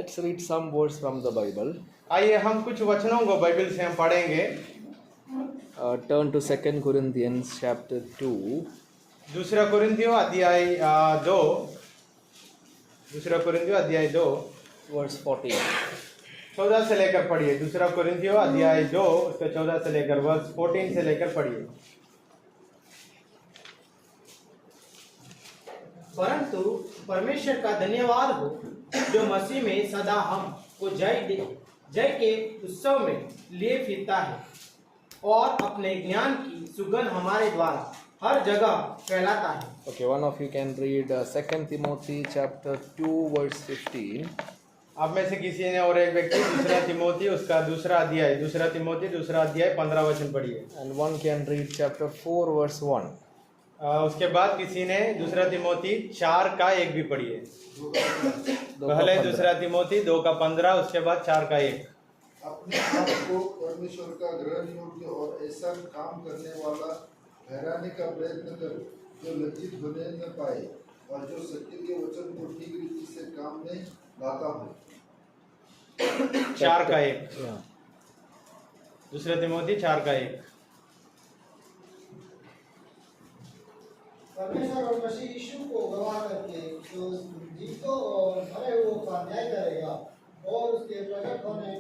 Let's read some words from the Bible. आइए हम कुछ वचनों को बाइबल से हम पढ़ेंगे। Turn to 2 Corinthians chapter 2. दूसरा कुरिन्थियों अध्याय 2 verse 14. 14 से लेकर पढ़िए। दूसरा कुरिन्थियों अध्याय 2 उसका 14 से लेकर वर्स 14 से लेकर पढ़िए। परंतु परमेश्वर का धन्यवाद हो जो मसीह में सदा हमको जय के उत्सव में लिए फिरता है और अपने ज्ञान की सुगंध हमारे द्वारा हर जगह फैलाता है। Okay, one of you can read 2 Timothy chapter 2 verse 15. आप में से किसी ने और एक व्यक्ति दूसरा तिमोथी उसका दूसरा अध्याय 15 वचन पढ़िए। And one can read chapter 4 verse 1. उसके बाद किसी ने दूसरा तिमोथी 4 का 1 भी पढ़िए। पहले दूसरा तिमोथी 2 का 15 उसके बाद 4 का 1। अपने आप को परमेश्वर का ग्रहण योग्य और ऐसा काम करने वाला ठहराने का प्रयत्न करो जो लज्जित होने न पाए और जो सत्य के वचन को ठीक रीति से काम में लाता हो। 4 का 1। दूसरा तिमोथी 4 का 1। परमेश्वर और मसीह यीशु को गवाह करके जो जीतों और मरे हुओं का न्याय करेगा और उसके प्रकट होने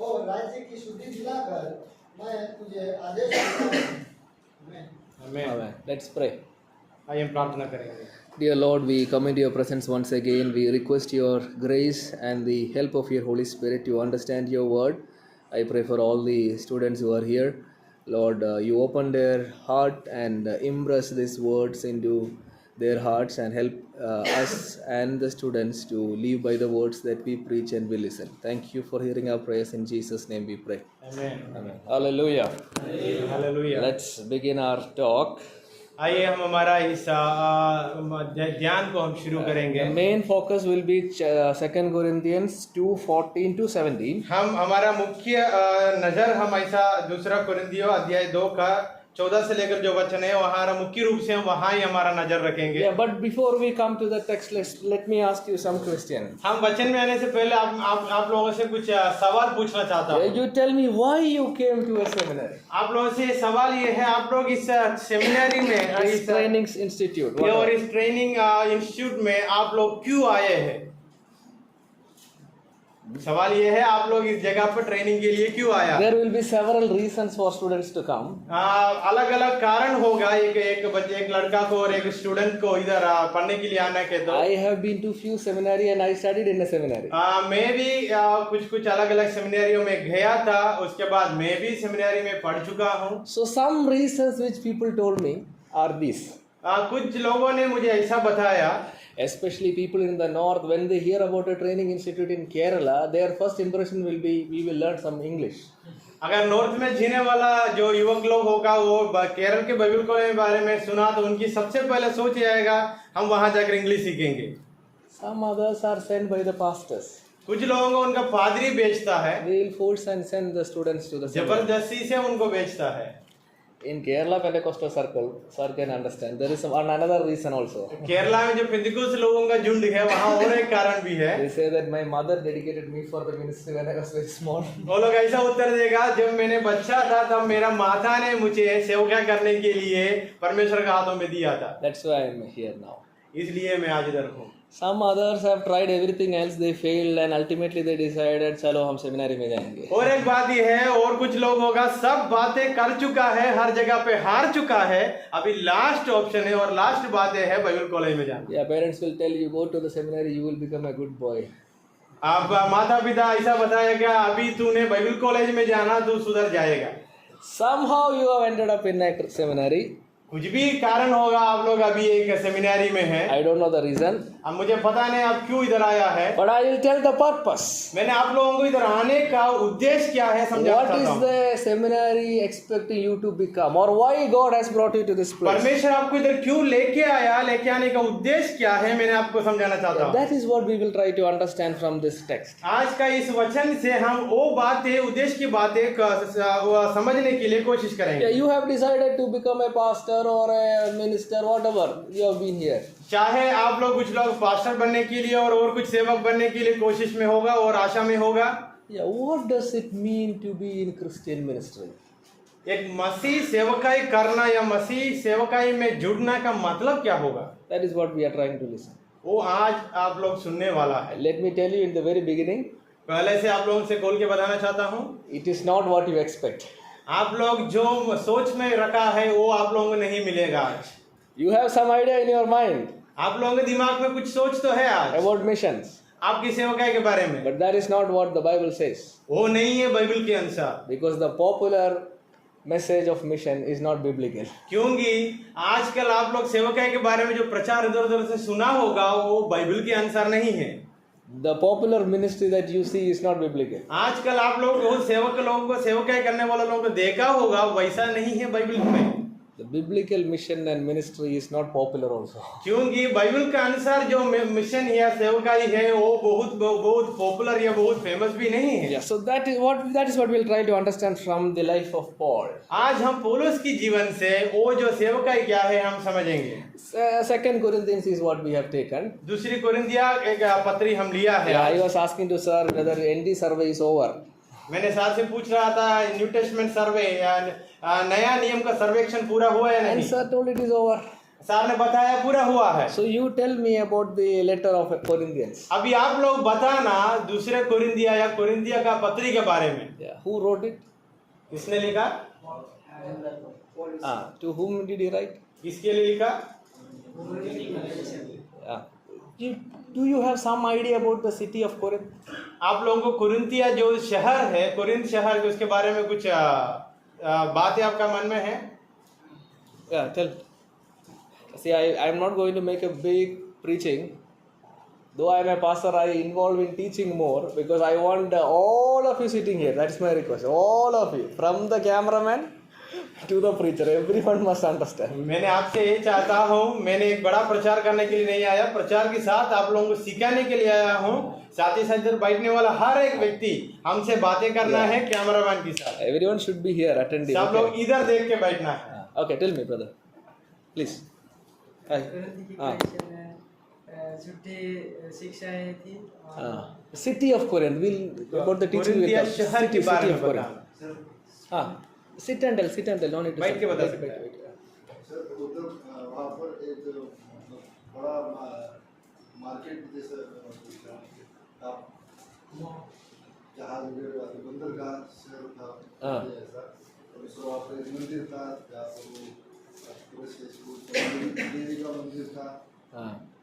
और राज्य की शुद्धि दिलाकर मैं तुझे आदेश देता हूं। आमीन। Let's pray. आइए हम प्रार्थना करेंगे। Dear Lord, we come into your presence once again. We request your grace and the help of your Holy Spirit to understand your word. I pray for all the students who are here. Lord, you open their heart and impress these words into their hearts and help us and the students to live by the words that we preach and we listen. Thank you for hearing our prayers. In Jesus' name we pray. आमीन। Amen. Hallelujah. Hallelujah. Let's begin our talk. आइए हम हमारा इस ध्यान को हम शुरू The करेंगे। main focus will be 2 Corinthians 2:14 to 17. हम हमारा मुख्य नजर हम ऐसा दूसरा कुरिन्थियों अध्याय 2 का 14 से लेकर जो वचन है वहाँ मुख्य रूप से हम वहाँ ही हमारा नजर रखेंगे। Yeah, but before we come to the text, let me ask you some question. हम वचन में आने से पहले आप लोगों से कुछ सवाल पूछना चाहता हूँ। You tell me why you came to a seminary. आप लोगों से सवाल ये है, आप लोग इस सेमिनरी में This training institute. और इस ट्रेनिंग इंस्टीट्यूट में आप लोग क्यों आए हैं? सवाल ये है, आप लोग इस जगह पर ट्रेनिंग के लिए क्यों आया? There will be several reasons for students to come. अलग अलग कारण होगा एक लड़का को और एक स्टूडेंट को इधर पढ़ने के लिए आने के। तो I have been to few seminary and I studied in a seminary. मैं भी कुछ अलग अलग सेमिनारियों में गया था, उसके बाद मैं भी सेमिनारी में पढ़ चुका हूँ। So some reasons which people told me are these. कुछ लोगों ने मुझे ऐसा बताया, Especially people in the north, when they hear about a training institute in Kerala, their first impression will be we will learn some English. अगर north में जीने वाला जो युवक लोग होगा वो केरल के बाइबल कॉलेज के बारे में सुना तो उनकी सबसे पहले सोच ये आएगा हम वहां जाकर इंग्लिश सीखेंगे। Some others are sent by the pastors. कुछ लोगों को उनका पादरी बेचता है, They will force and send the students to the seminary. जबरदस्ती से उनको बेचता है। In Kerala Pentecostal circle, sir can understand. There is another reason also. Kerala में जो पेंटिकोस लोगों का झुंड है वहाँ और एक कारण भी है। They say that my mother dedicated me for the ministry when I was very small. वो लोग ऐसा उत्तर देगा, जब मैंने बच्चा था तब मेरा माता ने मुझे सेवका करने के लिए परमेश्वर के हाथों में दिया था। That's why I am here now. इसलिए मैं आज इधर हूँ। Some others have tried everything else, they failed and ultimately they decided चलो हम सेमिनारी में जाएंगे। और एक बात ये है, और कुछ लोग होगा सब बातें कर चुका है, हर जगह पे हार चुका है, अभी लास्ट ऑप्शन है और लास्ट बातें है बाइबल कॉलेज में जाना। Yeah, parents will tell you go to the seminary, you will become a good boy. आप माता पिता ऐसा बताएगा अभी तूने बाइबल कॉलेज में जाना तू सुधर जाएगा। Somehow you have ended up in a seminary. कुछ भी कारण होगा आप लोग अभी एक सेमिनारी में हैं। I don't know the reason. अब मुझे पता नहीं आप क्यों इधर आया है। But I will tell the purpose. मैंने आप लोगों को इधर आने का उद्देश्य क्या है समझाना What चाहता is हूँ। the seminary expecting you to become, or why God has brought you to this place? परमेश्वर आपको इधर क्यों लेके आया, लेके आने का उद्देश्य क्या है, मैंने आपको समझाना चाहता हूँ। That is what we will try to understand from this text. आज का इस वचन से हम वो बातें, उद्देश्य की बातें समझने के लिए कोशिश करेंगे। Yeah, you have decided to become a pastor, or a minister, whatever you have been here. चाहे आप लोग कुछ लोग पास्टर बनने के लिए और कुछ सेवक बनने के लिए कोशिश में होगा और आशा में होगा। Yeah, what does it mean to be in Christian ministry? एक मसीह सेवकाई करना या मसीह सेवकाई में जुड़ना का मतलब क्या होगा, That is what we are trying to listen. वो आज आप लोग सुनने वाला है। Let me tell you in the very beginning, पहले से आप लोगों से खोल के बताना चाहता हूँ, it is not what you expect. आप लोग जो सोच में रखा है वो आप लोगों को नहीं मिलेगा आज। You have some idea in your mind आप लोगों के दिमाग में कुछ सोच तो है आज about missions, आपकी सेवकाई के बारे में, but that is not what the Bible says. वो नहीं है बाइबल के अनुसार। Because the popular message of mission is not biblical. क्योंकि आजकल आप लोग सेवकाई के बारे में जो प्रचार इधर उधर से सुना होगा वो बाइबल के अनुसार नहीं है। The popular ministry that you see is not biblical. आजकल आप लोग बहुत सेवक लोगों को सेवकाई करने वाले लोगों को देखा होगा, वैसा नहीं है बाइबल में। The biblical mission and ministry is not popular also. क्योंकि बाइबल का अनुसार जो मिशन या सेवकाई है वो बहुत पॉपुलर या बहुत फेमस भी नहीं है। Yeah, so that is what we'll try to understand from the life of Paul. आज हम पौलुस की जीवन से वो जो सेवकाई क्या है हम समझेंगे। 2 Corinthians is what we have taken. दूसरी कोरिन्थिया एक पत्री हम लिया है। Yeah, I was asking to sir whether ND survey is over. मैंने सर से पूछ रहा था न्यू टेस्टमेंट सर्वे या नया नियम का सर्वेक्षण पूरा हुआ है And नहीं। sir told it is over. Sir ने बताया पूरा हुआ है। So you tell me about the letter of Corinthians. अभी आप लोग बताना दूसरे कोरिन्थिया या कोरिन्थिया का पत्री के बारे में। Yeah, who wrote it? किसने लिखा? To whom did he write? किसके लिए लिखा? Yeah. Do you have some idea about the city of Corinth? आप लोगों को कोरिन्थिया जो शहर है, कोरिन्थ शहर के उसके बारे में कुछ बातें आपका मन में है? Yeah, tell. See, I am not going to make a big preaching. Though I am a pastor, I involve in teaching more because I want all of you sitting here. That is my request. All of you, from the cameraman to the preacher, everyone must understand. मैंने आपसे ये चाहता हूँ, मैंने एक बड़ा प्रचार करने के लिए नहीं आया, प्रचार के साथ आप लोगों को सिखाने के लिए आया हूँ। साथ ही साथ इधर बैठने वाला हर एक व्यक्ति हमसे बातें करना है कैमरामैन के साथ। Everyone should be here attending. सब लोग इधर देख के बैठना है। Okay, tell me, brother. Please. Hi. छुट्टी शिक्षाएं थी। City of Corinth. We'll about the teaching with us. शहर के बारे में बताओ। Sit and tell. No need to. बैठ के बता सकते हैं। सर उधर वहाँ पर एक बड़ा मार्केट जैसा था, जहाँ बंदरगाह शहर था ऐसा, और उसके वहाँ पर एक मंदिर था जहाँ पर देवी का मंदिर था,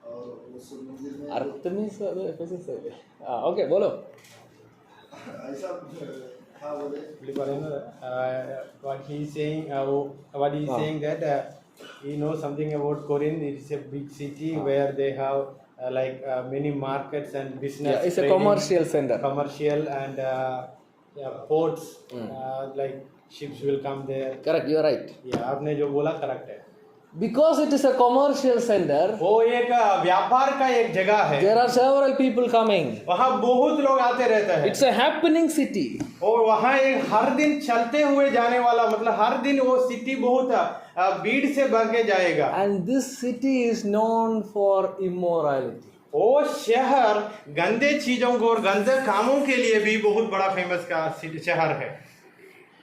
और उस मंदिर में Artemis okay, बोलो। ऐसा था बोले। What he is saying, that he knows something about Corinth. It is a big city where they have many markets and business. Yeah, it's a trading, commercial center. Commercial and ports. Like ships will come there. Correct, you are right. Yeah, आपने जो बोला correct है। Because it is a commercial center, वो एक व्यापार का एक जगह है। there are several people coming. वहाँ बहुत लोग आते रहते हैं। It's a happening city. और वहाँ एक हर दिन चलते हुए जाने वाला, मतलब हर दिन वो सिटी बहुत भीड़ से भर के जाएगा। And this city is known for immorality. वो शहर गंदे चीजों को और गंदे कामों के लिए भी बहुत बड़ा फेमस का शहर है।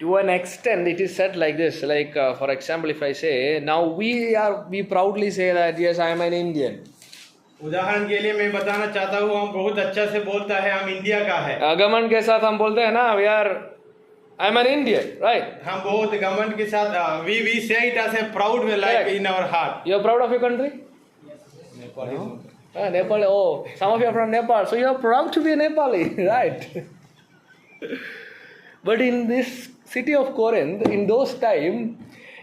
To an extent, it is said like this. For example, if I say, now we proudly say that yes, I am an Indian. उदाहरण के लिए मैं बताना चाहता हूँ, हम बहुत अच्छा से बोलता है हम इंडिया का है। गवर्नमेंट के साथ हम बोलते हैं ना, I am an Indian, right? हम बहुत गवर्नमेंट के साथ we say it as a proud like in our heart. You are proud of your country? Yes. Nepal. Oh, some of you are from Nepal, so you are proud to be a Nepali, right? But in this city of Corinth, in those times,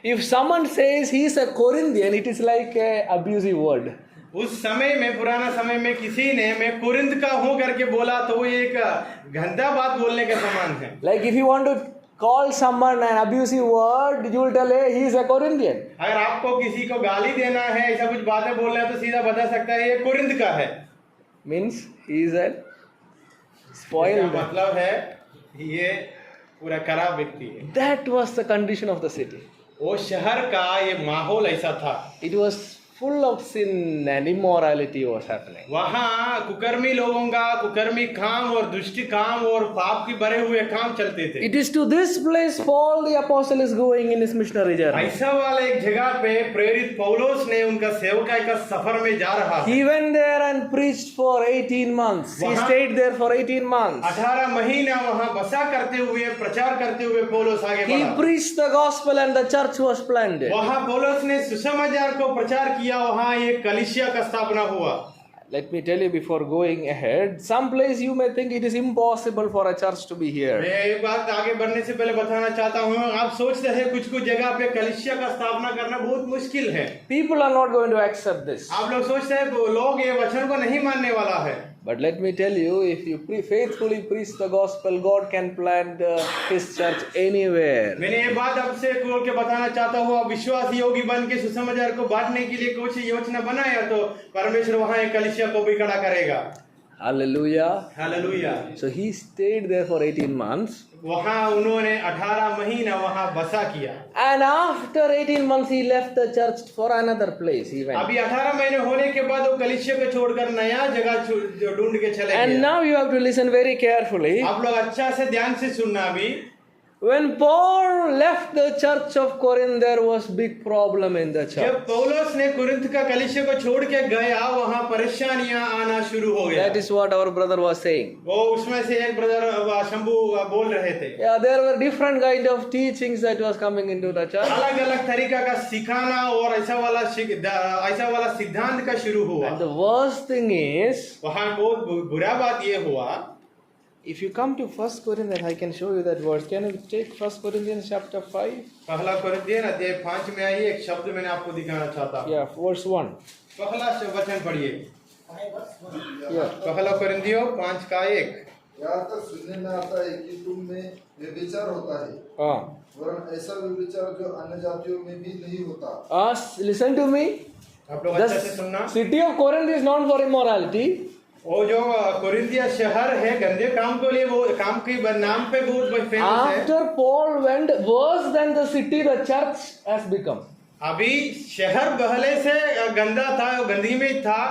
if someone says he is a Corinthian, it is like an abusive word. उस समय में, पुराना समय में किसी ने मैं Corinth का हूँ करके बोला तो वो एक गंदा बात बोलने के समान है। Like if you want to call someone an abusive word, you will tell, hey, he is a Corinthian. अगर आपको किसी को गाली देना है, ऐसा कुछ बातें बोलना है तो सीधा बता सकता है ये कुरिन्थ का है। Means he is a spoiled. मतलब है ये पूरा खराब व्यक्ति है। That was the condition of the city. वो शहर का ये माहौल ऐसा था, It was full of sin and immorality was happening. वहाँ कुकर्मी लोगों का कुकर्मी काम और दुष्टि काम और पाप की भरे हुए काम चलते थे। It is to this place Paul the apostle is going in his missionary journey. ऐसा वाला एक जगह पे प्रेरित पौलुस ने उनका सेवकाई का सफर में जा रहा है। He went there and preached for 18 months. He वहाँ- stayed there for 18 months. 18 महीना वहाँ बसा करते हुए प्रचार करते हुए पौलुस आगे He बढ़ा। preached the gospel and the church was planted. वहाँ पौलुस ने सुसमाचार को प्रचार किया, वहाँ एक कलीसिया का स्थापना हुआ। Let me tell you before going ahead, some place you may think it is impossible for a church to be here. मैं एक बात आगे बढ़ने से पहले बताना चाहता हूँ, आप सोचते हैं कुछ जगह पे कलीसिया का स्थापना करना बहुत मुश्किल है। People are not going to accept this. आप लोग सोचते हैं लोग ये वचन को नहीं मानने वाला है, But let me tell you, if you faithfully preach the gospel, God can plant His church anywhere. मैंने ये बात आपसे खोल के बताना चाहता हूँ, आप विश्वास योगी बन के सुसमाचार को बांटने के लिए कुछ योजना बनाया तो परमेश्वर वहाँ एक कलीसिया को भी खड़ा करेगा। Hallelujah. Hallelujah. So he stayed there for 18 months. वहाँ उन्होंने 18 महीना वहाँ बसा किया। And after 18 months, he left the church for another place. He went. अभी 18 महीने होने के बाद वो कलीसिया को छोड़कर नया जगह ढूंढ के चले And गए। now you have to listen very carefully. आप लोग अच्छा से ध्यान से सुनना। अभी When Paul left the church of Corinth, there was big problem in the जब church. पौलुस ने कुरिन्थ का कलीसिया को छोड़ के गया, वहाँ परेशानियां आना शुरू हो गया। That is what our brother was saying. वो उसमें से एक ब्रदर शंभू बोल रहे थे, Yeah, there were different kind of teachings that was coming into the church. अलग अलग तरीका का सिखाना और ऐसा वाला सिद्धांत का शुरू हुआ। And the worst thing is, वहाँ बहुत बुरा बात ये हुआ, if you come to 1 Corinthians, I can show you that verse. Can you take 1 Corinthians chapter 5? पहला कुरिन्थियन अध्याय 5 में आइए, एक शब्द मैंने आपको दिखाना चाहता हूँ। Yeah, verse 1. पहला वचन पढ़िए, Yeah. पहला कुरिन्थियों 5 का 1। यहाँ तक सुनने में आता है कि तुम में व्यभिचार होता है, वरन ऐसा व्यभिचार जो अन्य जातियों में भी नहीं होता। Listen to me. आप लोग अच्छा से सुनना। The city of Corinth is known for immorality. वो जो कोरिन्थिया शहर है गंदे काम के लिए, वो काम के नाम पे बहुत फेमस है। After Paul went, worse than the city, the church has become. अभी शहर पहले से गंदा था, गंदगी में था।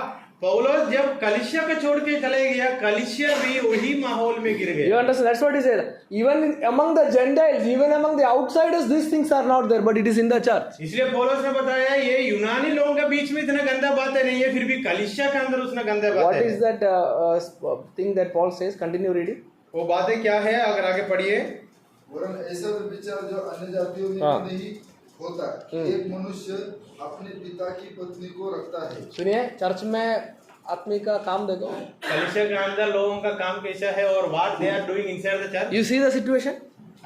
पौलुस जब कलीसिया को छोड़ के चले गया, कलीसिया भी वही माहौल में गिर You गया। understand? That's what he said. Even among the Gentiles, even among the outsiders, these things are not there, but it is in the church. इसलिए पौलुस ने बताया ये यूनानी लोगों के बीच में इतना गंदा बातें नहीं है, फिर भी कलीसिया के अंदर उसने गंदा What बातें is हैं। that thing that Paul says? Continue reading. वो बातें क्या है, अगर आगे पढ़िए। वरन ऐसा व्यभिचार जो अन्य जातियों में हाँ। भी नहीं होता। एक मनुष्य अपने पिता की पत्नी को रखता है। सुनिए, चर्च में आदमी का काम देखो. कलीसिया के अंदर लोगों का काम कैसा है और what they are doing inside the church. You see the situation?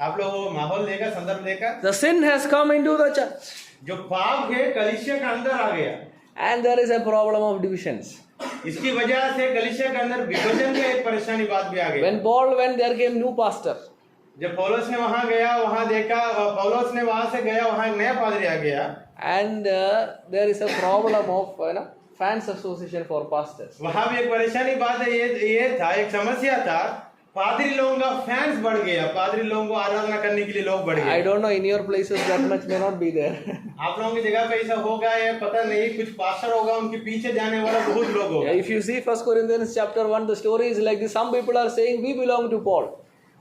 आप लोग वो माहौल देखा, संदर्भ देखा। The sin has come into the church. जो पाप है कलीसिया के अंदर आ गया, And there is a problem of divisions. इसकी वजह से कलीसिया के अंदर विभाजन की एक परेशानी बात भी आ गई। When Paul went, there came new pastor. जब पौलुस ने वहां गया, वहां देखा, पौलुस ने वहां से गया, वहां एक नया पादरी आ गया। And there is a problem of fans association for pastors. वहां भी एक परेशानी बात है, ये था, एक समस्या था, पादरी लोगों का फैंस बढ़ गया, पादरी लोगों को आराधना करने के लिए लोग बढ़ I गए। don't know, in your places that much may not be there. आप लोगों की जगह पे ऐसा होगा या पता नहीं, कुछ पास्टर होगा, उनके पीछे जाने वाला बहुत लोग होगा। If you see 1 Corinthians chapter 1, the story is like this. Some people are saying we belong to Paul.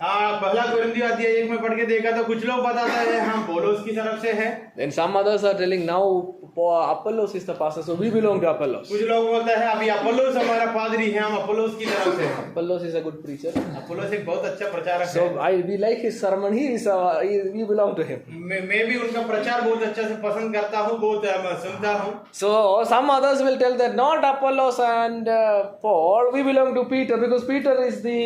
पहला कुरिन्थियों अध्याय 1 में पढ़ के देखा तो कुछ लोग बताते हैं हम पौलुस की तरफ से है, Then some others are telling now Apollos is the pastor, so we belong to Apollos. कुछ लोग बोलते हैं अभी अपोलोस हमारा पादरी है, हम अपोलोस की तरफ से हैं। Apollos is a good preacher. Apollos एक बहुत अच्छा प्रचारक So है। we like his sermon. We belong to him. मैं भी उनका प्रचार बहुत अच्छा से पसंद करता हूँ, बहुत सुनता हूँ। So some others will tell that not Apollos and Paul, we belong to Peter because Peter is the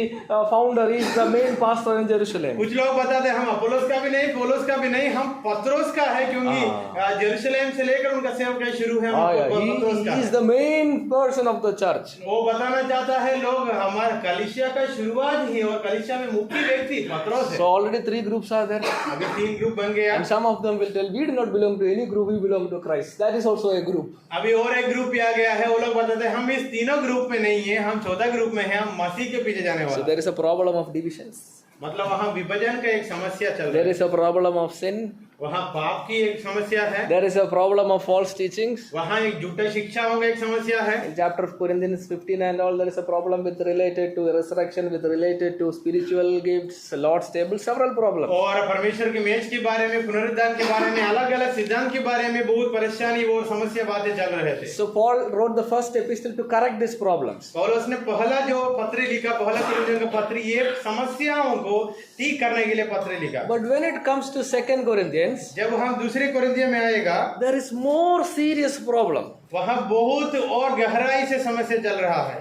founder, he is the main pastor in Jerusalem. कुछ लोग बताते हैं हम अपोलोस का भी नहीं, पौलुस का भी नहीं, हम पत्रोस का है, क्योंकि यरूशलेम से लेकर उनका सेवकाई शुरू है, पत्रोस का He is the main person of the church. वो बताना चाहता है लोग हमारे कलीसिया का शुरुआत ही, और कलीसिया में मुख्य व्यक्ति पत्रोस है। So already 3 groups are there. अभी 3 ग्रुप बन गया। And some of them will tell we do not belong to any group, we belong to Christ. That is also a group. अभी और एक ग्रुप भी आ गया है, वो लोग बताते हैं हम इस तीनों ग्रुप में नहीं है, हम चौथा ग्रुप में है, हम मसीह के पीछे जाने So वाला। there is a problem of divisions. मतलब वहाँ विभाजन का एक समस्या चल रही There है। is a problem of sin. वहाँ पाप की एक समस्या है, There is a problem of false teachings. वहाँ एक झूठे शिक्षाओं का एक समस्या है। In chapter of Corinthians 15 and all, there is a problem with related to resurrection, with related to spiritual gifts, Lord's table, several problems. और परमेश्वर की मेज के बारे में, पुनरुद्धान के बारे में, अलग अलग सिद्धांत के बारे में बहुत परेशानी वो समस्या बातें चल रहे थे। So Paul wrote the first epistle to correct these problems. पौलुस ने पहला जो पत्र लिखा, पहला कुरिन्थियों का पत्र, ये समस्याओं को ठीक करने के लिए पत्र लिखा। But when it comes to 2 Corinthians, जब हम दूसरे कुरिन्थियों में आएगा, there is more serious problem. वहाँ बहुत और गहराई से समस्या चल रहा है।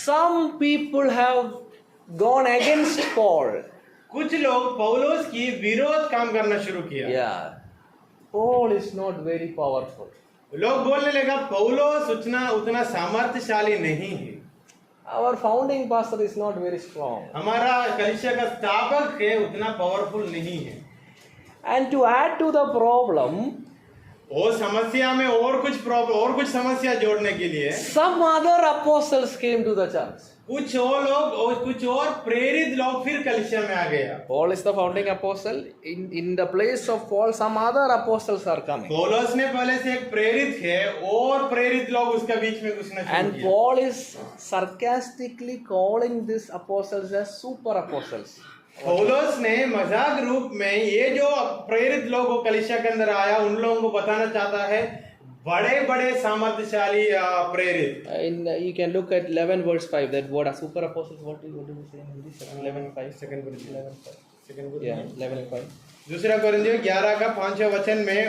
Some people have gone against Paul. कुछ लोग पौलुस की विरोध काम करना शुरू किया। Yeah. Paul is not very powerful. लोग बोलने लगा पौलुस उतना सामर्थ्यशाली नहीं है। Our founding pastor is not very strong. हमारा कलीसिया का स्थापक है उतना पावरफुल नहीं है। And to add to the problem, वो समस्या में और कुछ समस्या जोड़ने के लिए some other apostles came to the church. कुछ और लोग और कुछ और प्रेरित लोग फिर कलीसिया में आ गया। Paul is the founding apostle. In the place of Paul, some other apostles are coming. पौलुस ने पहले से एक प्रेरित है और प्रेरित लोग उसका बीच में घुसना शुरू And किया। Paul is sarcastically calling these apostles as super apostles. पौलुस ने मजाक रूप में ये जो प्रेरित लोग वो कलीसिया के अंदर आया उन लोगों को बताना चाहता है बड़े बड़े सामर्थ्यशाली प्रेरित। You can look at 11 verse 5. That word super apostles. What do we say in Hindi? 11:5. Second Corinthians 11:5 Yeah, 11:5. दूसरा कोरिन्थियों 11 का 5वां वचन में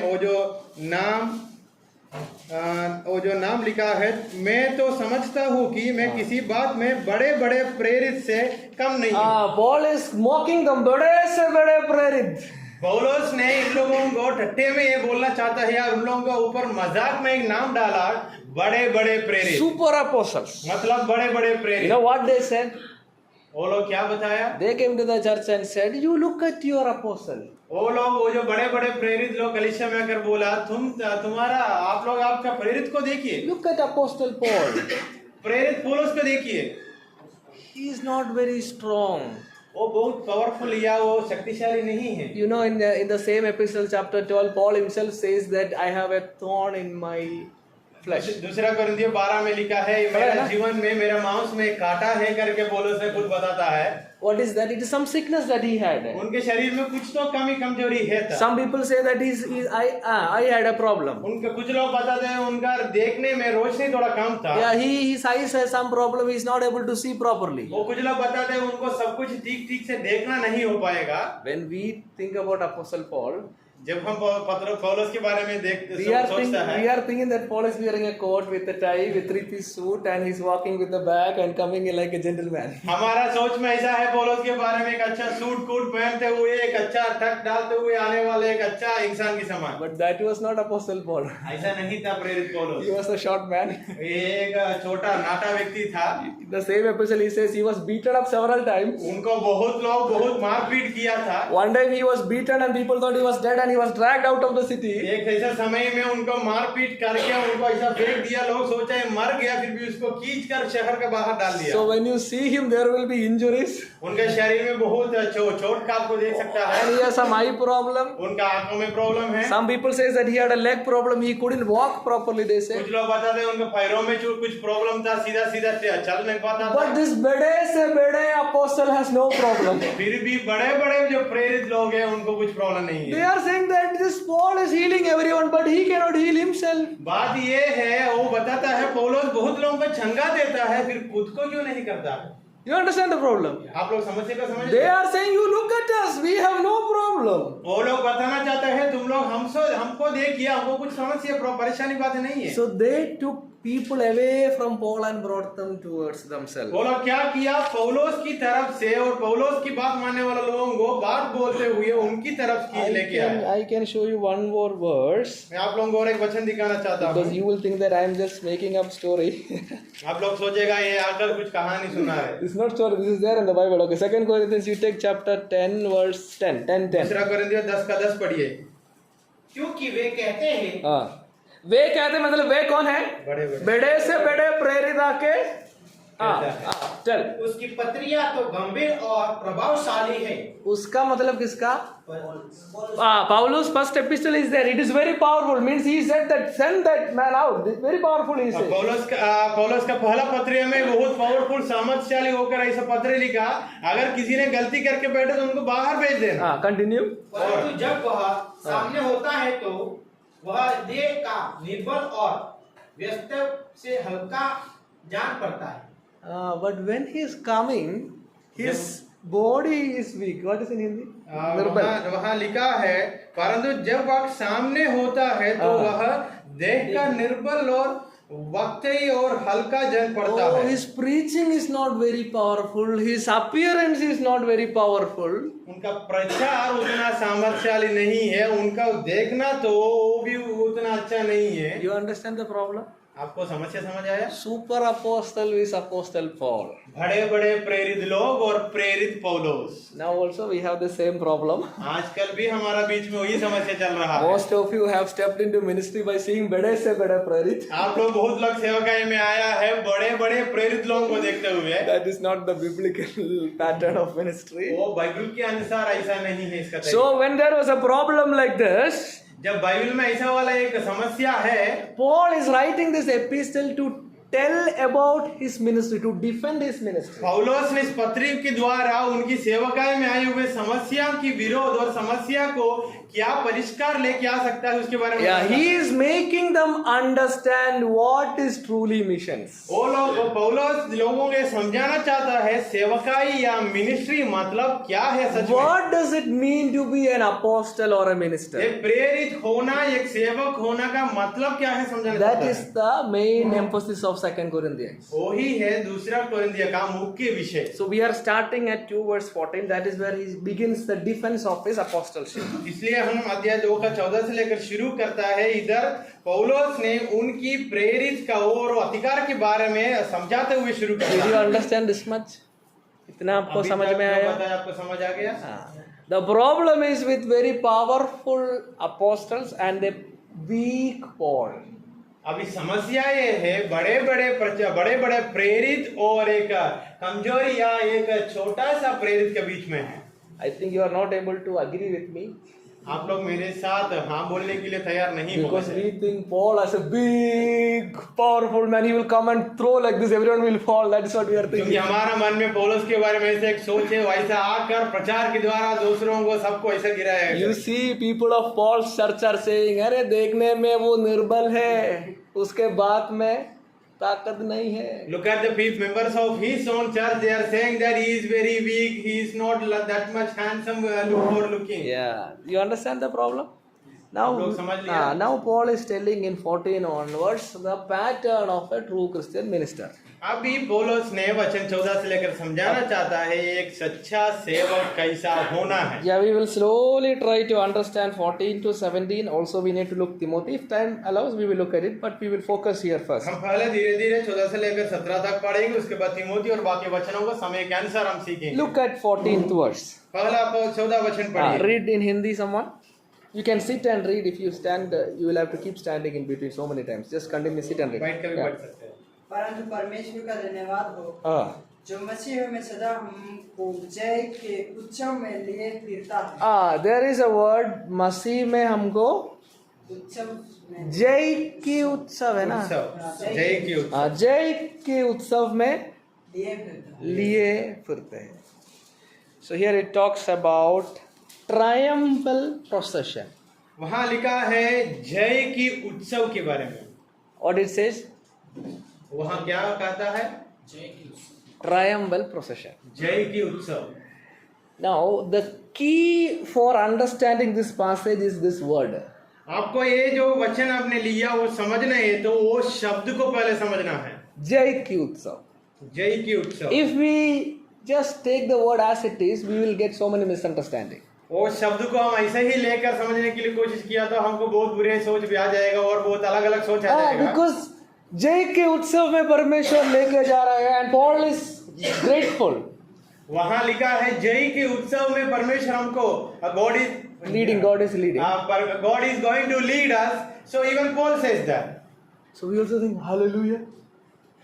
वो जो नाम लिखा है, मैं तो समझता हूँ कि मैं किसी बात में बड़े बड़े प्रेरित से कम नहीं हूँ। Paul is mocking them. बड़े से बड़े प्रेरित. पौलुस ने इन लोगों को ठट्टे में ये बोलना चाहता है यार, उन लोगों के ऊपर मजाक में एक नाम डाला, बड़े बड़े प्रेरित, Super apostles. मतलब बड़े बड़े You प्रेरित। know what they said? वो लोग क्या बताया? They came to the church and said, "You look at your apostle." वो जो बड़े बड़े प्रेरित लोग कलीसिया में आकर बोला, आप लोग आपका प्रेरित को देखिए, Look at Apostle Paul. प्रेरित पौलुस को देखिए, He is not very strong. वो बहुत पावरफुल या वो शक्तिशाली नहीं है। You know, in the same epistle, chapter 12, Paul himself says that I have a thorn in my flesh. दूसरा कोरिन्थियों 12 में लिखा है, मेरा जीवन में मेरा मांस में कांटा है करके पौलुस ने खुद बताता है। What is that? It is some sickness that he had. उनके शरीर में कुछ तो कमी कमजोरी है था। Some people say that I had a problem. उनके कुछ लोग बताते हैं उनका देखने में रोशनी थोड़ा कम था। Yeah, his eyes has some problem. He is not able to see properly. वो कुछ लोग बताते हैं उनको सब कुछ ठीक से देखना नहीं हो पाएगा। When we think about Apostle Paul, जब हम पौलुस के बारे में we are thinking that Paul is wearing a coat with a tie, with 3-piece suit, and he's walking with the bag and coming in like a gentleman. हमारा सोच में ऐसा है पौलुस के बारे में, एक अच्छा सूट कोट पहनते हुए, एक अच्छा टक डालते हुए आने वाले एक अच्छा इंसान की समान। But that was not Apostle Paul. ऐसा नहीं था प्रेरित पौलुस। He was a short man. एक छोटा नाटा व्यक्ति था। In the same epistle, he says he was beaten up several times. उनको बहुत मारपीट किया था। One time he was beaten and people thought he was dead and he was dragged out of the city. एक ऐसा समय में उनको मारपीट करके उनको ऐसा फेंक दिया, लोग सोचा है मर गया, फिर भी उसको खींचकर शहर के बाहर डाल दिया। So when you see him, there will be injuries. उनके शरीर में बहुत चोट का आपको देख सकता है। And he has some eye problem. उनका आंखों में प्रॉब्लम है। Some people say that he had a leg problem. He couldn't walk properly. They say. कुछ लोग बताते हैं उनके पैरों में कुछ प्रॉब्लम था, सीधा चल नहीं पाता था। But this बड़े से बड़े apostle has no problem. फिर भी बड़े जो प्रेरित लोग हैं उनको कुछ प्रॉब्लम नहीं They है। are saying that this Paul is healing everyone, but he cannot heal himself. बात ये है, वो बताता है पौलुस बहुत लोगों को चंगा देता है, फिर खुद को क्यों नहीं करता? You understand the problem? आप लोग समझते का समझ? They are saying, you look at us, we have no problem. वो लोग बताना चाहते हैं तुम लोग हमको देखिए, हमको कुछ समस्या परेशानी बात नहीं है। So they took people away from Paul and brought them towards themselves. वो लोग क्या किया, पौलुस की तरफ से और पौलुस की बात मानने वाले लोगों को बात बोलते हुए उनकी तरफ की लेके आए। I can show you one more verse. मैं आप लोगों को और एक वचन दिखाना चाहता हूँ। Because you will think that I am just making up story. आप लोग सोचेगा ये आकर कुछ कहानी सुना है। It's not story. This is there in the Bible. Okay, 2 Corinthians, you take chapter 10, verse 10. दूसरा कोरिन्थियों 10 का 10 पढ़िए। क्योंकि वे कहते हैं, हाँ, वे कहते मतलब वे कौन है? बड़े बड़े से बड़े प्रेरित आके Tell. उसकी पत्रियां तो गंभीर और प्रभावशाली है। उसका मतलब किसका? Paulus first epistle is there. It is very powerful. Means he said that send that man out. It's very powerful. He said. पौलुस का पहला पत्र में बहुत पावरफुल सामर्थ्यशाली होकर ऐसा पत्र लिखा, अगर किसी ने गलती करके बैठे तो उनको बाहर भेज देना। हाँ, continue. परंतु जब वह सामने होता है तो वह देह का निर्बल और व्यस्त से हल्का जान पड़ता है। But when he is coming, his body is weak. What is in Hindi? वहाँ लिखा है, परंतु जब वह सामने होता है तो वह देह का निर्बल और वक्तई और हल्का जन पड़ता है। His preaching is not very powerful. His appearance is not very powerful. उनका प्रचार उतना सामर्थ्यशाली नहीं है, उनका देखना तो वो भी उतना अच्छा नहीं है। You understand the problem? आपको समस्या समझ आया? Super apostle is apostle Paul. बड़े बड़े प्रेरित लोग और प्रेरित पौलुस। Now also we have the same problem. आजकल भी हमारा बीच में वही समस्या चल रहा है। Most of you have stepped into ministry by seeing बड़े से बड़े प्रेरित. आप लोग बहुत लोग सेवकाई में आया है बड़े बड़े प्रेरित लोगों को देखते हुए। That is not the biblical pattern of ministry. वो बाइबल के अनुसार ऐसा नहीं है इसका। So when there was a problem like this, जब बाइबल में ऐसा वाला एक समस्या है, Paul is writing this epistle to tell about his ministry, to defend his ministry. पौलुस ने इस पत्री के द्वारा उनकी सेवकाई में आई हुए समस्या की विरोध और समस्या को क्या परिष्कार लेके आ सकता है उसके बारे में। Yeah, he is making them understand what is truly missions. वो लोग पौलुस लोगों को समझाना चाहता है सेवकाई या मिनिस्ट्री मतलब क्या है सच में। What does it mean to be an apostle or a minister? एक प्रेरित होना, एक सेवक होना का मतलब क्या है समझाना That चाहता is the main emphasis of 2 Corinthians. है। वही है दूसरा कोरिन्थियों का मुख्य विषय। So we are starting at 2 verse 14. That is where he begins the defense of his apostleship. इसलिए हम अध्याय 2 का 14 से लेकर शुरू करता है। इधर पौलुस ने उनकी प्रेरित का और अधिकार के बारे में समझाते हुए शुरू Did you किया। understand this much? इतना आपको समझ में आया? आपको समझ आ गया? The problem is with very powerful apostles and a weak Paul. अभी समस्या ये है बड़े बड़े प्रेरित और एक कमजोर या एक छोटा सा प्रेरित के बीच में है। I think you are not able to agree with me. आप लोग मेरे साथ हाँ बोलने के लिए तैयार नहीं हो। Because we think Paul as a big, powerful man, he will come and throw like this, everyone will fall. That is what we are क्योंकि thinking. हमारा मन में पौलुस के बारे में ऐसे एक सोच है, वैसा आकर प्रचार के द्वारा दूसरों को सबको ऐसा गिराया। You see, people of Paul's church are saying, अरे देखने में वो निर्बल है, उसके बात में ताकत नहीं है. Look at the members of his own church. They are saying that he is very weak. He is not that much handsome for looking. Yeah, you understand the problem? Now, आप लोग समझ लिया? now Paul is telling in 14 onwards the pattern of a true Christian minister. अभी पौलुस ने वचन 14 से लेकर समझाना चाहता है एक सच्चा सेवक कैसा होना है। Yeah, we will slowly try to understand 14 to 17. Also, we need to look Timothy. If time allows, we will look at it, but we will focus here first. हम पहले धीरे धीरे 14 से लेकर 17 तक पढ़ेंगे, उसके बाद तिमोथी और बाकी वचनों को समय के अनुसार हम सीखेंगे। Look at 14th verse. पहला आप 14 वचन पढ़िए। Read in Hindi, someone. You can sit and read. If you stand, you will have to keep standing in between so many times. Just continue, sit and read. बैठ कर भी Yeah. पढ़ सकते हैं। परंतु परमेश्वर का धन्यवाद हो जो मसीह में सदा हमको जय के उत्सव में लिए फिरता है। There is a word मसीह में हमको उत्सव में जय की उत्सव है ना? उत्सव जय की उत्सव। जय के उत्सव में लिए फिरता है। लिए फिरते हैं. So here it talks about triumphal procession. वहाँ लिखा है जय की उत्सव के बारे में। What it says? वहाँ क्या कहता है? Triumphal procession. जय की उत्सव। Now the key for understanding this passage is this word. आपको ये जो वचन आपने लिया वो समझना है तो वो शब्द को पहले समझना है। जय की उत्सव. जय की उत्सव। If we just take the word as it is, we will get so many misunderstanding. वो शब्द को हम ऐसे ही लेकर समझने के लिए कोशिश किया तो हमको बहुत बुरे सोच भी आ जाएगा और बहुत अलग अलग सोच आ जाएगा। Because जय के उत्सव में परमेश्वर लेके जा रहा है and Paul is grateful. वहाँ लिखा है जय के उत्सव में परमेश्वर हमको God is Leading, God is leading. God is going to lead us. So even Paul says that. So we also think hallelujah.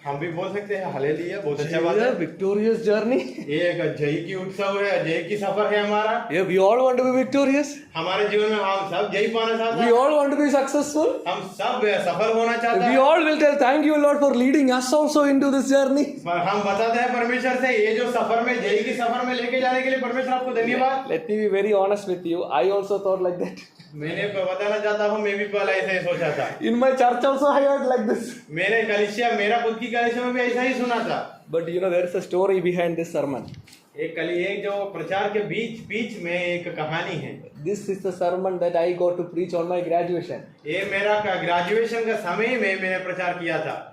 हम भी बोल सकते हैं हालेलुया, बहुत अच्छा बात है। victorious journey. ये एक जय की उत्सव है, जय की सफर है हमारा। Yeah, we all want to be victorious. हमारे जीवन में हम सब जय पाना चाहते We हैं, all want to be successful. हम सब सफल होना चाहते We हैं। all will tell thank you Lord for leading us also into this journey. पर हम बताते हैं परमेश्वर से, ये जो सफर में जय की सफर में लेके जाने के लिए परमेश्वर आपको धन्यवाद। Let me be very honest with you. I also thought like that. मैंने बताना चाहता हूँ, मैं भी पहले ऐसे ही सोचा था। In my church also I heard like this. मेरे कलीसिया, मेरा खुद की कलीसिया में भी ऐसा ही सुना था। But you know there is a story behind this sermon. एक जो प्रचार के बीच में एक कहानी है। This is the sermon that I got to preach on my graduation. ये मेरा ग्रेजुएशन का समय में मैंने प्रचार किया था।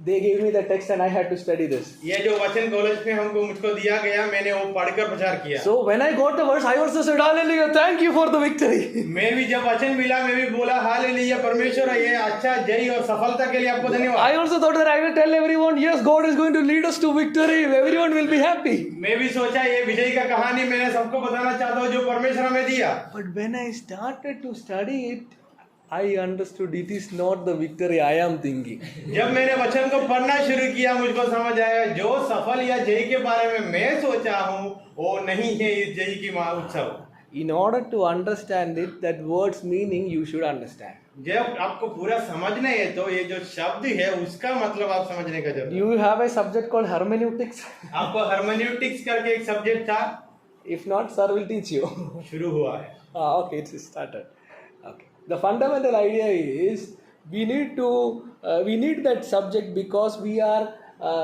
They gave me the text and I had to study this. ये जो वचन कॉलेज में मुझको दिया गया, मैंने वो पढ़कर प्रचार किया। So when I got the verse, I also said, Hallelujah, thank you for the victory. मैं भी जब वचन मिला, मैं भी बोला हालेलुया, परमेश्वर ये अच्छा जय और सफलता के लिए आपको धन्यवाद। I also thought that I will tell everyone, yes, God is going to lead us to victory. Everyone will be happy. मैं भी सोचा ये विजय का कहानी मैंने सबको बताना चाहता हूँ जो परमेश्वर हमें दिया। But when I started to study it, I understood it is not the victory I am thinking. जब मैंने वचन को पढ़ना शुरू किया, मुझको समझ आया जो सफल या जय के बारे में मैं सोचा हूँ वो नहीं है इस जय की उत्सव। In order to understand it, that word's meaning you should understand. जब आपको पूरा समझना है तो ये जो शब्द है उसका मतलब आप समझने का जरूरत है। You have a subject called hermeneutics. आपको hermeneutics करके एक सब्जेक्ट था, If not, sir will teach you. शुरू हुआ है। Okay, it's started. Okay. The fundamental idea is we need that subject because we are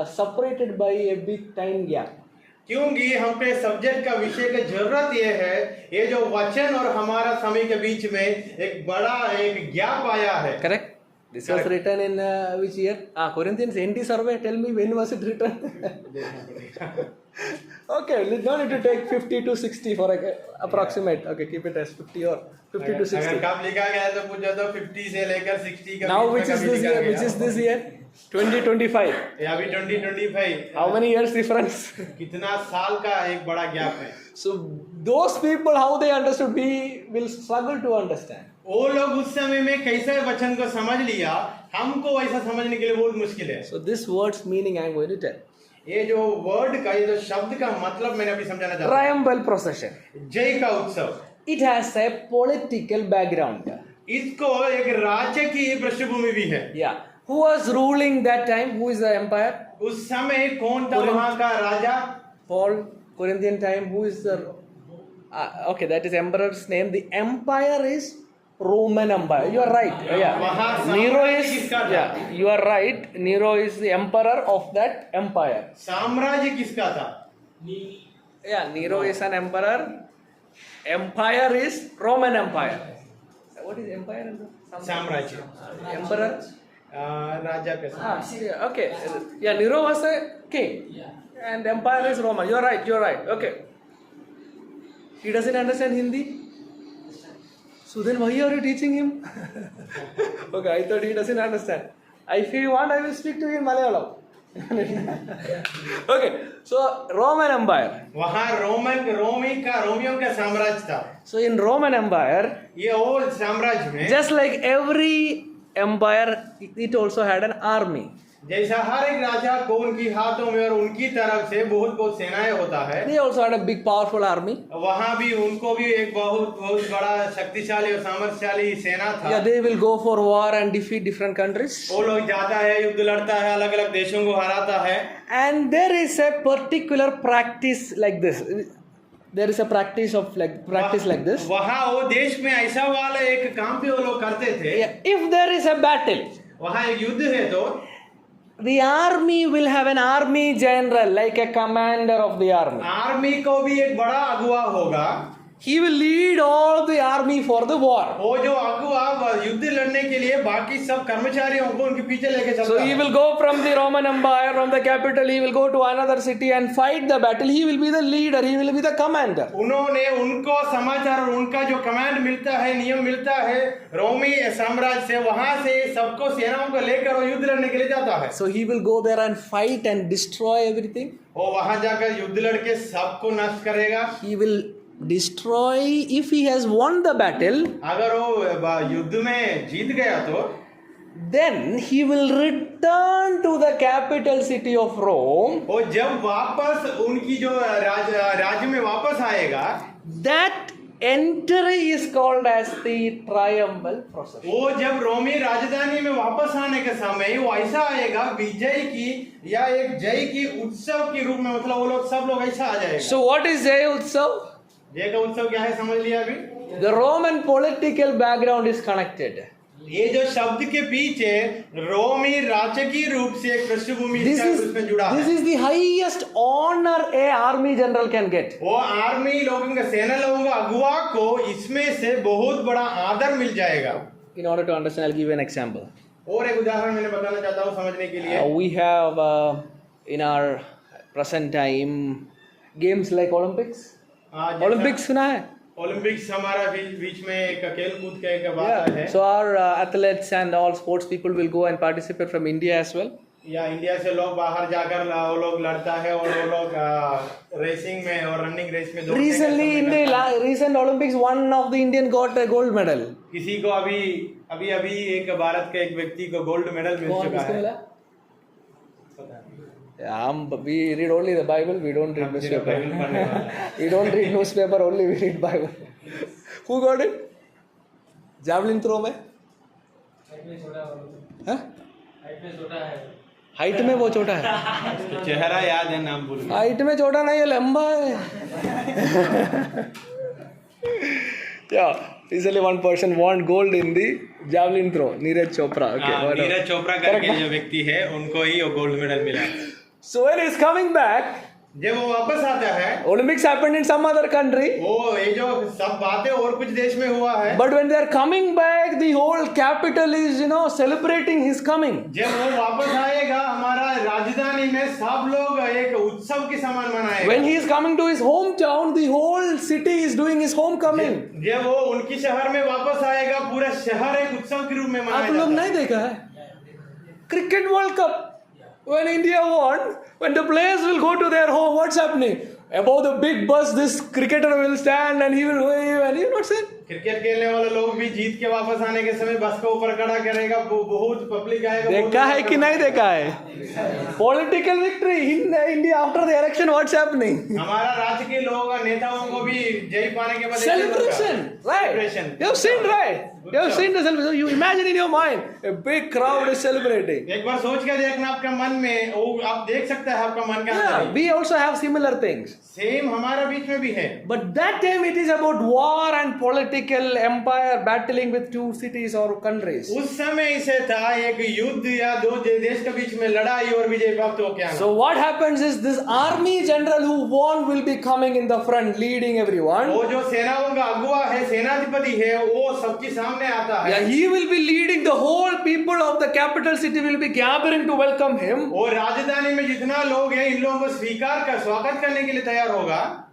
separated by a big time gap. क्योंकि हम पे सब्जेक्ट का विषय की जरूरत ये है, ये जो वचन और हमारा समय के बीच में एक बड़ा एक गैप आया है। Correct? This was written in which year? Corinthians NT survey. Tell me when was it written? Okay, no need to take 50 to 60 for approximate. Okay, keep it as 50 or 50 to 60. अगर कब लिखा गया तो पूछा तो 50 से लेकर 60 का Now बीच में which is कभी this लिखा year? गया। Which is this year? 2025. या अभी 2025। How many years difference? कितना साल का एक बड़ा गैप है। So those people, how they understood, we will struggle to understand. वो लोग उस समय में कैसे वचन को समझ लिया, हमको ऐसा समझने के लिए बहुत मुश्किल है। So this word's meaning I am going to tell. ये जो वर्ड का, ये जो शब्द का मतलब मैंने अभी समझाना चाहता Triumphal procession. हूँ। जय का उत्सव, It has a political background. इसको एक राज्य की पृष्ठभूमि भी है। Yeah. Who was ruling that time? Who is the empire? उस समय कौन था वहाँ का राजा? Paul, Corinthian time. Who is the? Okay, that is emperor's name. The empire is Roman Empire. You are right. Yeah. वहाँ Nero साम्राज्य is. किसका था? Yeah, you are right. Nero is the emperor of that empire. साम्राज्य किसका था? Yeah, Nero is an emperor. Empire is Roman Empire. What is empire? साम्राज्य, Emperor. राजा का साम्राज्य। Yeah, okay. Yeah, Nero was a king. And empire is Roman. You're right. You're right. Okay. He doesn't understand Hindi. So then why are you teaching him? Okay, I thought he doesn't understand. If you want, I will speak to you in Malayalam. Okay, so Roman Empire. वहाँ रोमियों का साम्राज्य था। So in Roman Empire, ये old साम्राज्य में just like every empire, it also had an army. जैसा हर एक राजा को उनकी हाथों में और उनकी तरफ से बहुत सेनाएं होता है, They also had a big powerful army. वहाँ भी उनको भी एक बहुत बड़ा शक्तिशाली और सामर्थ्यशाली सेना था। Yeah, they will go for war and defeat different countries. वो लोग जाता है, युद्ध लड़ता है, अलग अलग देशों को हराता है। And there is a particular practice like this. There is a practice like this. वहाँ वो देश में ऐसा वाला एक काम भी वो लोग करते थे। Yeah, if there is a battle, वहाँ एक युद्ध है तो the army will have an army general, like a commander of the army. Army को भी एक बड़ा अगुवा होगा। He will lead all the army for the war. वो जो अगुवा युद्ध लड़ने के लिए बाकी सब कर्मचारियों को उनके पीछे लेके चलता So है। he will go from the Roman Empire, from the capital, he will go to another city and fight the battle. He will be the leader, he will be the commander. उन्होंने उनको समाचार और उनका जो command मिलता है, नियम मिलता है रोमी साम्राज्य से, वहां से सबको सेनाओं को लेकर वो युद्ध लड़ने के लिए जाता है। So he will go there and fight and destroy everything. वो वहां जाकर युद्ध लड़के सबको नष्ट करेगा। He will destroy, if he has won the battle, अगर वो युद्ध में जीत गया तो then he will return to the capital city of Rome. और जब वापस उनकी जो राज्य में वापस आएगा, That entry is called as the triumphal procession. वो जब रोमी राजधानी में वापस आने के समय वो ऐसा आएगा विजय की या एक जय की उत्सव के रूप में, मतलब वो लोग सब लोग ऐसा आ जाएगा। So what is Jaya Utsav? जय का उत्सव क्या है समझ लिया अभी? The Roman political background is connected. ये जो शब्द के पीछे रोमी राजकीय रूप से एक पृष्ठभूमि उसमें जुड़ा है। This is the highest honor a army general can get. वो आर्मी लोगों का, सेना लोगों का अगुवा को इसमें से बहुत बड़ा आदर मिल जाएगा। In order to understand, I'll give you an example. और एक उदाहरण मैंने बताना चाहता हूँ समझने के लिए। We have in our present time games like Olympics. Olympics सुना है? ओलंपिक्स हमारा बीच में एक खेल कूद का एक बात है। So our athletes and all sports people will go and participate from India as well. या इंडिया से लोग बाहर जाकर वो लोग लड़ता है और वो लोग रेसिंग में और रनिंग रेस में Recently in the recent Olympics, one of the Indian got a gold medal. किसी को अभी एक भारत के एक व्यक्ति को गोल्ड मेडल मिल चुका है। We read only the Bible. We don't read newspaper. We don't read newspaper. Only we read Bible. Who got it? Javelin throw में? हाइट में वो छोटा है। चेहरा याद है, नाम भूल गया। हाइट में छोटा नहीं है, लंबा है। Yeah, recently one person won gold in the javelin throw. Neeraj Chopra. Neeraj Chopra करके जो व्यक्ति है उनको ही वो गोल्ड मेडल मिला। So when he is coming back, जब वो वापस आता है, Olympics happened in some other country. वो ये जो सब बातें और कुछ देश में हुआ है। But when they are coming back, the whole capital is, celebrating his coming. जब वो वापस आएगा हमारा राजधानी में सब लोग एक उत्सव के समान मनाएंगे। When he is coming to his hometown, the whole city is doing his homecoming. जब वो उनकी शहर में वापस आएगा पूरा शहर एक उत्सव के रूप में मनाया आप लोग नहीं देखा है? Cricket World Cup. When India won, when the players will go to their home, what's happening? Above the big bus, this cricketer will stand and he will wave, and you not seen? Cricket खेलने वाले लोग भी जीत के वापस आने के समय बस को ऊपर खड़ा करेगा, बहुत पब्लिक आएगा। देखा है कि नहीं देखा है? Political victory in India after the election, what's happening? हमारा राज्य के लोग नेताओं को भी जय पाने के बाद Celebration, right? You have seen, right? You have seen the celebration. You imagine in your mind, a big crowd is celebrating. एक बार सोच के देखना आपका मन में, वो आप देख सकते हैं आपका मन का। Yeah, we also have similar things. Same हमारा बीच में भी है। But that time it is about war and political empire battling with two cities or countries. उस समय इसे था एक युद्ध या दो देश के बीच में लड़ाई और विजय प्राप्त हो गया। So what happens is this army general who won will be coming in the front leading everyone. वो जो सेनाओं का अगुवा है, सेनाधिपति है, वो सबके सामने आता है। Yeah, he will be leading the whole people of the capital city will be gathering to welcome him. और राजधानी में जितना लोग हैं इन लोगों को स्वागत करने के लिए तैयार होगा।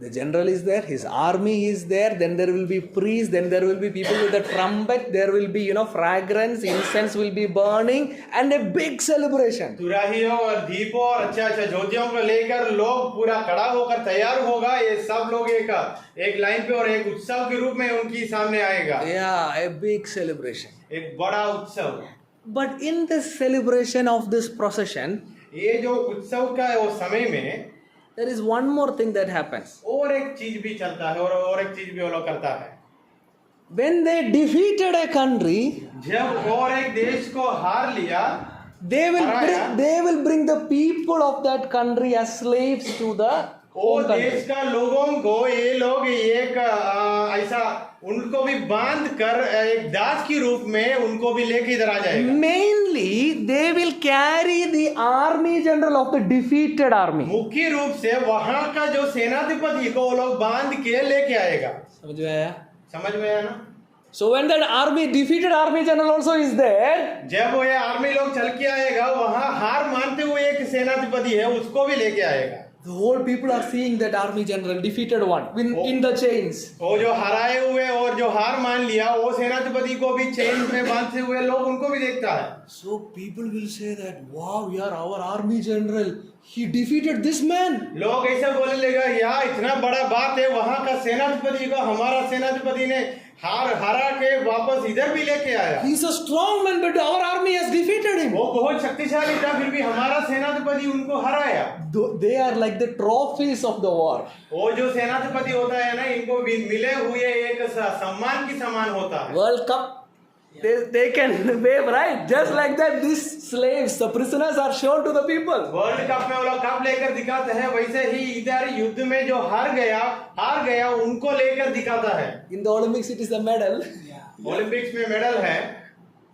The general is there, his army is there, then there will be priests, then there will be people with a trumpet, there will be, fragrance, incense will be burning and a big celebration. तुराहियों और दीपों और अच्छा ज्योतियों को लेकर लोग पूरा खड़ा होकर तैयार होगा। ये सब लोग एक लाइन पे और एक उत्सव के रूप में उनकी सामने आएगा। Yeah, a big celebration. एक बड़ा उत्सव। But in this celebration of this procession, ये जो उत्सव का वो समय में there is one more thing that happens. और एक चीज भी चलता है और एक चीज भी वो लोग करता है। When they defeated a country, जब और एक देश को हार लिया, they will bring the people of that country as slaves to the वो देश का लोगों को ये लोग एक ऐसा उनको भी बांध कर एक दास की रूप में उनको भी लेके इधर आ जाएगा। Mainly, they will carry the army general of the defeated army. मुख्य रूप से वहां का जो सेनाधिपति को वो लोग बांध के लेके आएगा। समझ में आया? समझ में आया ना? So when that defeated army general also is there, जब वो ये आर्मी लोग चल के आएगा, वहां हार मानते हुए एक सेनाधिपति है उसको भी लेके आएगा। the whole people are seeing that army general, defeated one, in the chains. वो जो हराए हुए और जो हार मान लिया वो सेनाधिपति को भी चेन में बांधते हुए लोग उनको भी देखता है। So people will say that, wow, yeah, our army general, he defeated this man. लोग ऐसा बोलने लगा, यार इतना बड़ा बात है, वहां का सेनाधिपति को हमारा सेनाधिपति ने हरा के वापस इधर भी लेके आया। He's a strong man, but our army has defeated him. वो बहुत शक्तिशाली था, फिर भी हमारा सेनाधिपति उनको हराया। They are like the trophies of the war. वो जो सेनाधिपति होता है ना, इनको मिले हुए एक सम्मान की समान होता है। World Cup, they can wave, right? Just like that, these slaves, the prisoners are shown to the people. World cup में वो लोग कप लेकर दिखाते हैं, वैसे ही इधर युद्ध में जो हार गया उनको लेकर दिखाता है। In the Olympics, it is a medal. Olympics में मेडल है।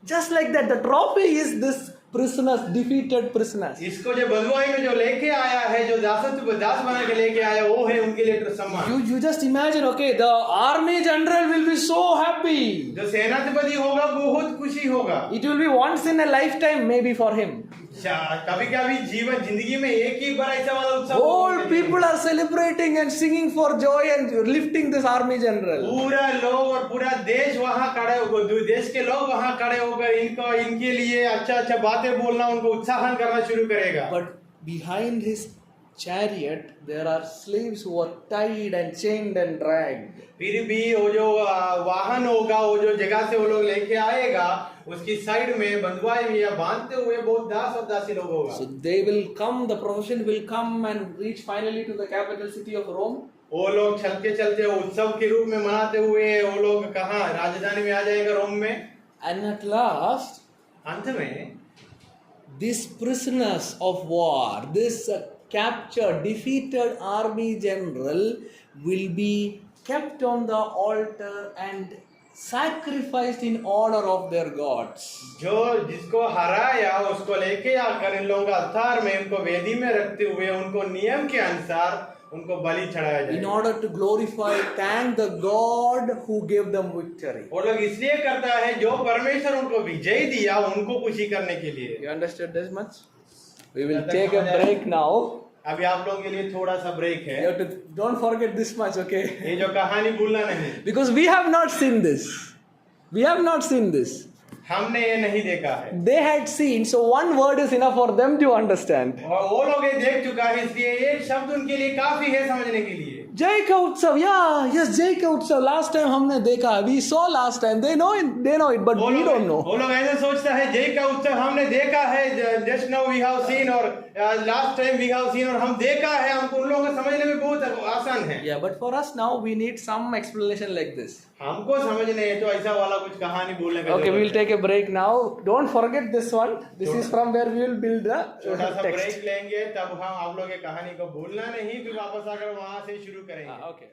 Just like that, the trophy is this prisoners, defeated prisoners. इसको जो बंधुआई में जो लेके आया है, जो दास बना के लेके आया, वो है उनके लिए सम्मान। You just imagine, okay, the army general will be so happy. जो सेनाधिपति होगा बहुत खुशी होगा। It will be once in a lifetime, maybe for him. कभी कभी जिंदगी में एक ही बार ऐसा वाला उत्सव All people are celebrating and singing for joy and lifting this army general. पूरा लोग और पूरा देश वहाँ खड़े, देश के लोग वहाँ खड़े होकर इनके लिए अच्छा बातें बोलना, उनको उत्साहन करना शुरू करेगा। But behind his chariot there are slaves who are tied and chained and dragged. फिर भी वो जो वाहन होगा, वो जो जगह से वो लोग लेके आएगा, उसकी साइड में बंधुआई में या बांधते हुए बहुत दास और दासी लोग होगा। So they will come, the procession will come and reach finally to the capital city of Rome. वो लोग चलते चलते उत्सव के रूप में मनाते हुए वो लोग कहाँ राजधानी में आ जाएगा, रोम में। And at last, अंत में these prisoners of war, this captured, defeated army general will be kept on the altar and sacrificed in honor of their gods. जो जिसको हराया उसको लेके आकर इन लोगों का अवतार में उनको वेदी में रखते हुए उनको नियम के अनुसार उनको बलि चढ़ाया जाए। In order to glorify, thank the God who gave them victory. वो लोग इसलिए करता है जो परमेश्वर उनको विजय दिया, उनको खुशी करने के लिए। You understood this much? We will take a break now. अभी आप लोगों के लिए थोड़ा सा ब्रेक है। You have to, don't forget this much, okay? ये जो कहानी भूलना नहीं, Because we have not seen this. We have not seen this. हमने ये नहीं देखा है। They had seen, so one word is enough for them to understand. और वो लोग ये देख चुका है, इसलिए एक शब्द उनके लिए काफी है समझने के लिए। जय का उत्सव, yeah, yes, जय का उत्सव. Last time हमने देखा, we saw last time. They know it, but we don't know. वो लोग ऐसे सोचता है, जय का उत्सव हमने देखा है, just now we have seen, और last time we have seen, और हम देखा है, हमको उन लोगों को समझने में बहुत आसान है। Yeah, but for us now we need some explanation like this. हमको समझने है तो ऐसा वाला कुछ कहानी बोलने का। Okay, we will take a break now. Don't forget this one. This is from where we will build the छोटा सा text. ब्रेक लेंगे, तब हम आप लोग ये कहानी को भूलना नहीं, फिर वापस आकर वहां से शुरू करेंगे। Okay.